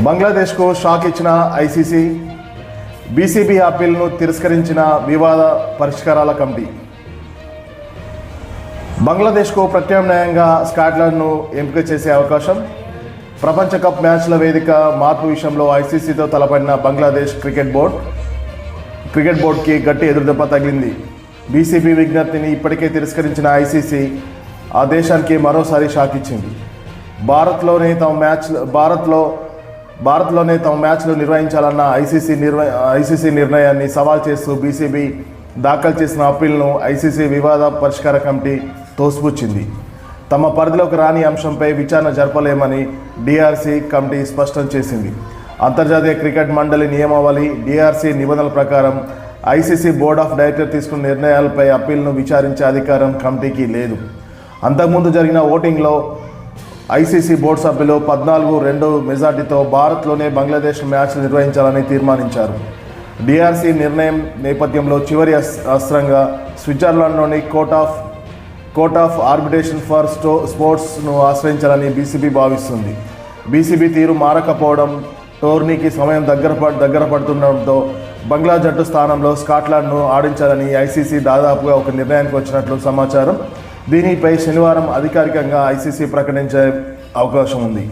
బంగ్లాదేశ్కు shock ఇచ్చిన ICC, BCB అప్పీల్ను తిరస్కరించిన వివాద పరిష్కారాల కమిటీ. బంగ్లాదేశ్కు ప్రత్యామ్నాయంగా స్కాట్లాండ్ను ఎంపిక చేసే అవకాశం. ప్రపంచ కప్ మ్యాచ్ల వేదిక మార్పు విషయంలో ఐసీసీతో తలపడిన బంగ్లాదేశ్ క్రికెట్ బోర్డుకి గట్టి ఎదురుదెబ్బ తగిలింది. బీసీబీ విజ్ఞప్తిని ఇప్పటికే తిరస్కరించిన ఐసీసీ ఆ దేశానికి మరోసారి షాక్ ఇచ్చింది. భారత్లోనే తమ మ్యాచ్లు నిర్వహించాలన్న ఐసీసీ నిర్ణయాన్ని సవాల్ చేస్తూ బీసీబీ దాఖలు చేసిన అప్పీల్ను ఐసీసీ వివాద పరిష్కార కమిటీ తోసిపుచ్చింది. తమ పరిధిలోకి రాని అంశంపై విచారణ జరపలేమని డీఆర్సీ కమిటీ స్పష్టం చేసింది. అంతర్జాతీయ క్రికెట్ మండలి నియమావళి, డీఆర్సీ నిబంధనల ప్రకారం ఐసీసీ బోర్డ్ ఆఫ్ డైరెక్టర్ తీసుకున్న నిర్ణయాలపై అప్పీల్ను విచారించే అధికారం కమిటీకి లేదు. అంతకుముందు జరిగిన ఓటింగ్లో ఐసీసీ బోర్డు సభ్యులు 14-2 మెజార్టీతో భారత్లోనే బంగ్లాదేశ్ మ్యాచ్లు నిర్వహించాలని తీర్మానించారు. డీఆర్సీ నిర్ణయం నేపథ్యంలో చివరి అస్త్రంగా స్విట్జర్లాండ్లోని కోర్ట్ ఆఫ్ ఆర్బిట్రేషన్ ఫర్ స్పోర్ట్స్ను ఆశ్రయించాలని బీసీబీ భావిస్తుంది. బీసీబీ తీరు మారకపోవడం, టోర్నీకి సమయం దగ్గర పడుతుండటంతో బంగ్లా జట్టు స్థానంలో స్కాట్లాండ్ను ఆడించాలని ఐసీసీ దాదాపుగా ఒక నిర్ణయానికి వచ్చినట్లు సమాచారం. దీనిపై శనివారం అధికారికంగా ఐసీసీ ప్రకటించే అవకాశం ఉంది.